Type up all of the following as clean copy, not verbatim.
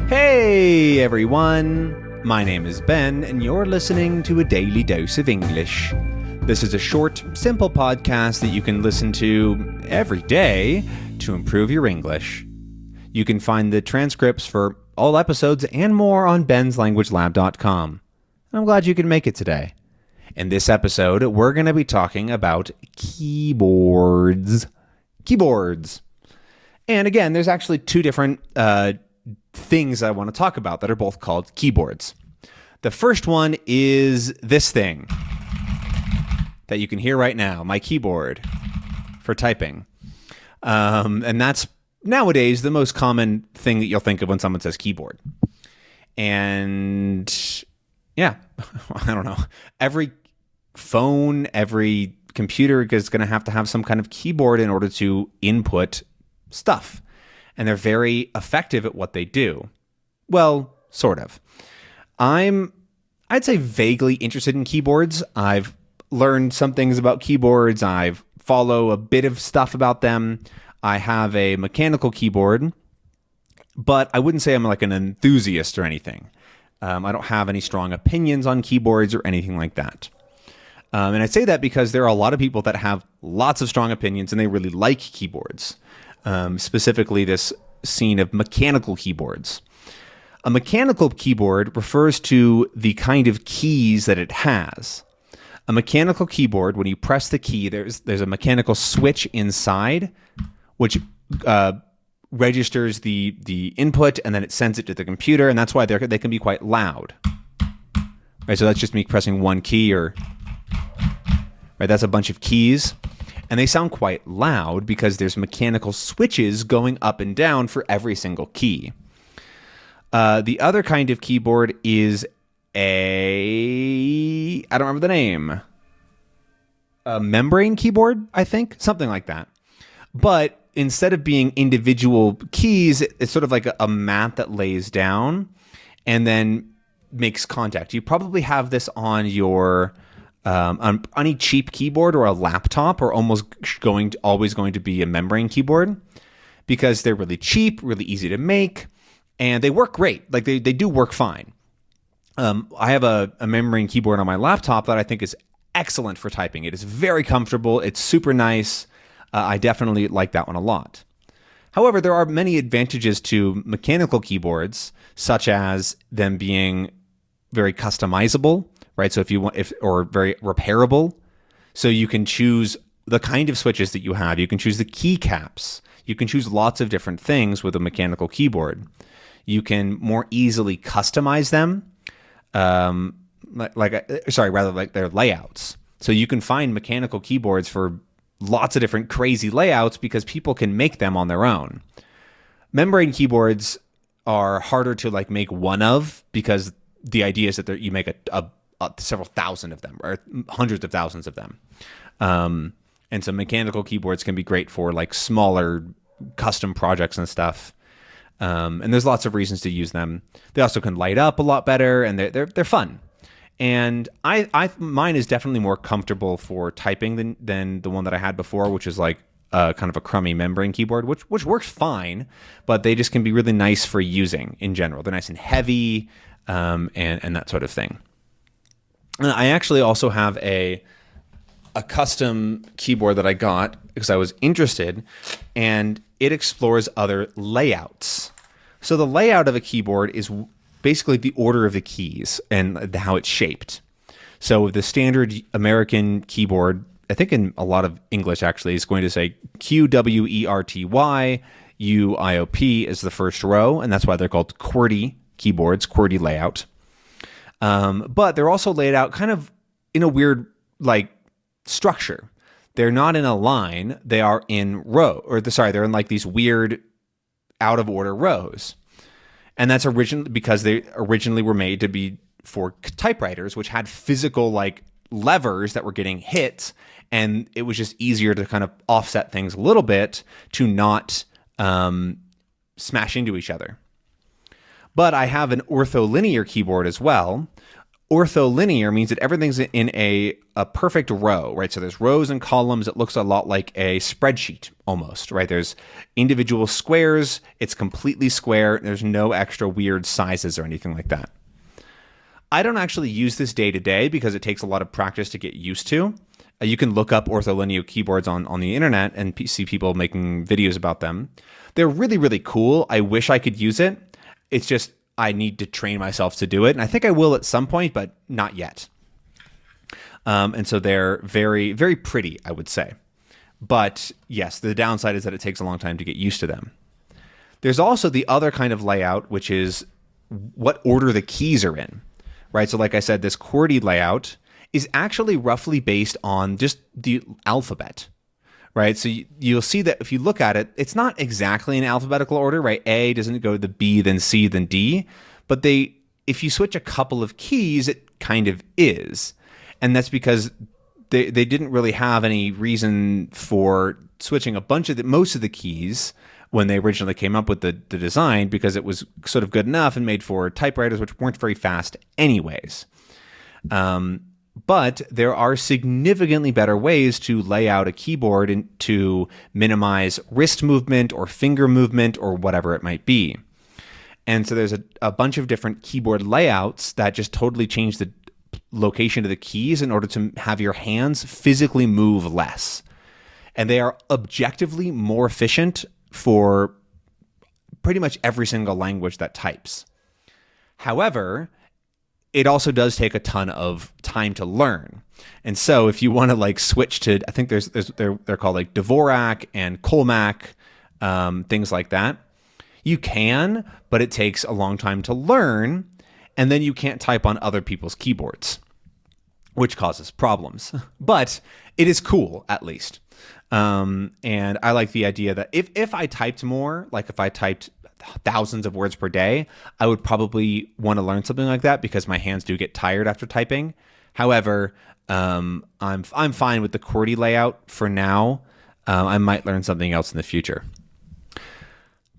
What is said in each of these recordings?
Hey everyone, my name is Ben and you're listening to A Daily Dose of English. This is a short, simple podcast that you can listen to every day to improve your English. You can find the transcripts for all episodes and more on benslanguagelab.com. I'm glad you can make it today. In this episode, we're going to be talking about keyboards. Keyboards. And again, there's actually two different things I want to talk about that are both called keyboards. The first one is this thing that you can hear right now, my keyboard for typing. And that's nowadays the most common thing that you'll think of when someone says keyboard. And yeah, I don't know. Every phone, every computer is going to have some kind of keyboard in order to input stuff. And they're very effective at what they do. Well, sort of. I'd say vaguely interested in keyboards. I've learned some things about keyboards. I follow a bit of stuff about them. I have a mechanical keyboard, but I wouldn't say I'm like an enthusiast or anything. I don't have any strong opinions on keyboards or anything like that. And I say that because there are a lot of people that have lots of strong opinions and they really like keyboards. Specifically this scene of mechanical keyboards. A mechanical keyboard refers to the kind of keys that it has. A mechanical keyboard, when you press the key, there's a mechanical switch inside, which registers the input, and then it sends it to the computer, and that's why they can be quite loud. Right, so that's just me pressing one key, right, that's a bunch of keys. And they sound quite loud because there's mechanical switches going up and down for every single key. The other kind of keyboard is I don't remember the name. A membrane keyboard, I think. Something like that. But instead of being individual keys, it's sort of like a mat that lays down and then makes contact. You probably have this on your... on any cheap keyboard or a laptop are always going to be a membrane keyboard because they're really cheap, really easy to make, and they work great. Like they do work fine. I have a membrane keyboard on my laptop that I think is excellent for typing. It is very comfortable. It's super nice. I definitely like that one a lot. However, there are many advantages to mechanical keyboards, such as them being very customizable. Right, so or very repairable, so you can choose the kind of switches that you have. You can choose the keycaps. You can choose lots of different things with a mechanical keyboard. You can more easily customize them, like their layouts. So you can find mechanical keyboards for lots of different crazy layouts because people can make them on their own. Membrane keyboards are harder to make one of because the idea is that you make several thousand of them or hundreds of thousands of them. And so mechanical keyboards can be great for smaller custom projects and stuff. And there's lots of reasons to use them. They also can light up a lot better and they're fun. And mine is definitely more comfortable for typing than the one that I had before, which is kind of a crummy membrane keyboard, which works fine, but they just can be really nice for using in general. They're nice and heavy, and that sort of thing. I actually also have a custom keyboard that I got because I was interested, and it explores other layouts. So the layout of a keyboard is basically the order of the keys and how it's shaped. So the standard American keyboard, I think in a lot of English actually, is going to say QWERTY, UIOP is the first row, and that's why they're called QWERTY keyboards, QWERTY layout. But they're also laid out kind of in a weird structure. They're not in a line; they are in they're in these weird, out of order rows, and that's because they originally were made to be for typewriters, which had physical levers that were getting hit, and it was just easier to kind of offset things a little bit to not smash into each other. But I have an ortholinear keyboard as well. Ortholinear means that everything's in a perfect row, right? So there's rows and columns. It looks a lot like a spreadsheet almost, right? There's individual squares. It's completely square. There's no extra weird sizes or anything like that. I don't actually use this day to day because it takes a lot of practice to get used to. You can look up ortholinear keyboards on the internet and see people making videos about them. They're really, really cool. I wish I could use it. It's just I need to train myself to do it. And I think I will at some point, but not yet. And so they're very, very pretty, I would say. But yes, the downside is that it takes a long time to get used to them. There's also the other kind of layout, which is what order the keys are in, right? So like I said, this QWERTY layout is actually roughly based on just the alphabet, right? So you'll see that if you look at it, it's not exactly in alphabetical order, right? A doesn't go to the B, then C, then D. But if you switch a couple of keys, it kind of is. And that's because they didn't really have any reason for switching most of the keys when they originally came up with the design, because it was sort of good enough and made for typewriters, which weren't very fast anyways. But there are significantly better ways to lay out a keyboard and to minimize wrist movement or finger movement or whatever it might be. And so there's a bunch of different keyboard layouts that just totally change the location of the keys in order to have your hands physically move less. And they are objectively more efficient for pretty much every single language that types. However, it also does take a ton of time to learn. And so if you want to like switch to, I think they're called like Dvorak and Colmac, things like that. You can, but it takes a long time to learn. And then you can't type on other people's keyboards, which causes problems. But it is cool, at least. And I like the idea that if I typed more, like if I typed thousands of words per day, I would probably want to learn something like that because my hands do get tired after typing. However, I'm fine with the QWERTY layout for now. I might learn something else in the future.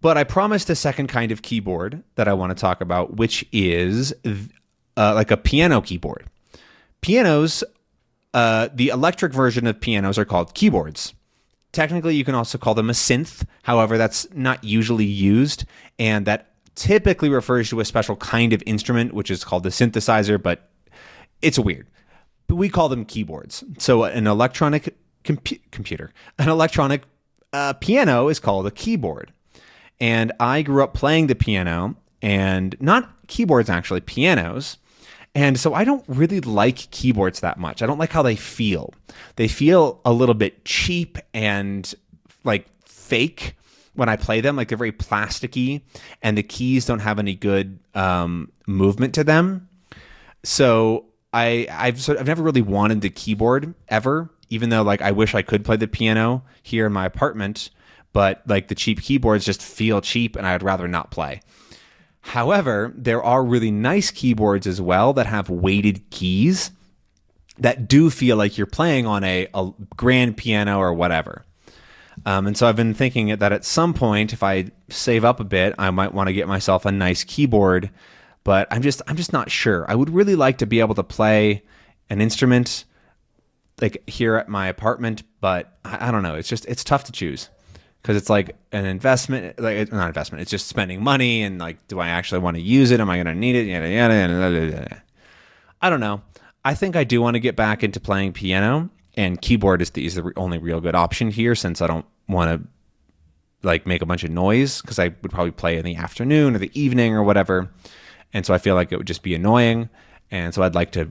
But I promised a second kind of keyboard that I want to talk about, which is like a piano keyboard. Pianos, the electric version of pianos are called keyboards. Technically, you can also call them a synth. However, that's not usually used, and that typically refers to a special kind of instrument, which is called the synthesizer, but it's weird. But we call them keyboards. So an electronic an electronic piano is called a keyboard. And I grew up playing the piano, and not keyboards actually, pianos. And so I don't really like keyboards that much. I don't like how they feel. They feel a little bit cheap and like fake when I play them. Like they're very plasticky, and the keys don't have any good movement to them. So I've never really wanted the keyboard ever, even though like I wish I could play the piano here in my apartment. But like the cheap keyboards just feel cheap, and I'd rather not play. However, there are really nice keyboards as well that have weighted keys that do feel like you're playing on a grand piano or whatever. And so I've been thinking that at some point, if I save up a bit, I might want to get myself a nice keyboard, but I'm just not sure. I would really like to be able to play an instrument like here at my apartment, but I don't know. It's tough to choose. Because it's like an investment, like not investment. It's just spending money, and like, do I actually want to use it? Am I going to need it? Yada, yada, yada, yada. I don't know. I think I do want to get back into playing piano, and keyboard is the only real good option here, since I don't want to like make a bunch of noise, because I would probably play in the afternoon or the evening or whatever, and so I feel like it would just be annoying, and so I'd like to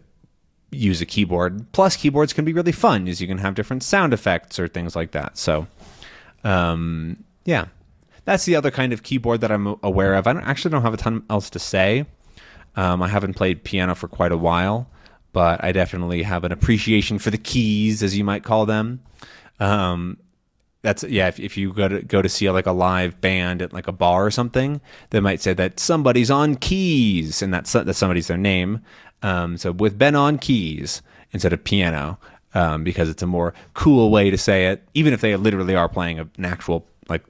use a keyboard. Plus, keyboards can be really fun, as you can have different sound effects or things like that. So. Yeah, that's the other kind of keyboard that I'm aware of. I don't have a ton else to say. I haven't played piano for quite a while, but I definitely have an appreciation for the keys, as you might call them. If you go to see like a live band at like a bar or something, they might say that somebody's on keys, and that somebody's their name. So with Ben on keys instead of piano. Because it's a more cool way to say it, even if they literally are playing an actual like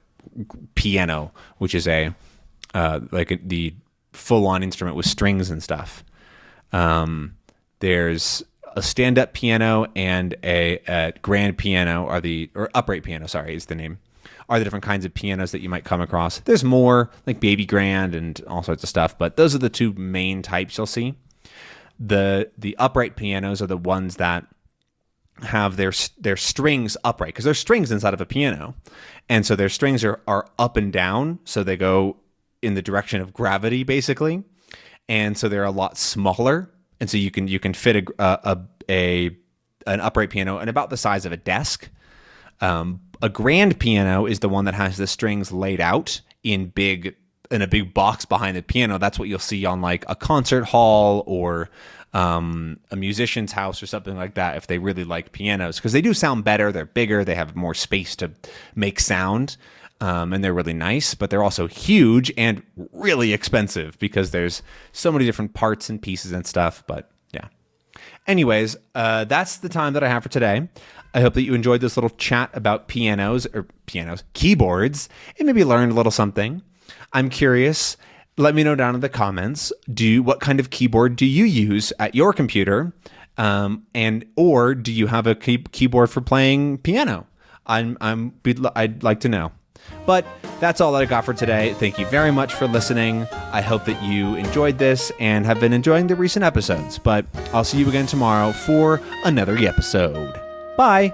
piano, which is the full-on instrument with strings and stuff. There's a stand-up piano and a grand piano, or upright piano, sorry, is the name, are the different kinds of pianos that you might come across. There's more, like baby grand and all sorts of stuff, but those are the two main types you'll see. The upright pianos are the ones that have their strings upright, because there's strings inside of a piano, and so their strings are up and down, so they go in the direction of gravity, basically, and so they're a lot smaller, and so you can fit an upright piano in about the size of a desk. A grand piano is the one that has the strings laid out in a big box behind the piano. That's what you'll see on like a concert hall or a musician's house or something like that, if they really like pianos, because they do sound better. They're bigger. They have more space to make sound, and they're really nice, but they're also huge and really expensive because there's so many different parts and pieces and stuff. But yeah. Anyways, that's the time that I have for today. I hope that you enjoyed this little chat about keyboards, and maybe learned a little something. I'm curious. Let me know down in the comments. What kind of keyboard do you use at your computer, or do you have a keyboard for playing piano? I'd like to know. But that's all that I got for today. Thank you very much for listening. I hope that you enjoyed this and have been enjoying the recent episodes. But I'll see you again tomorrow for another episode. Bye.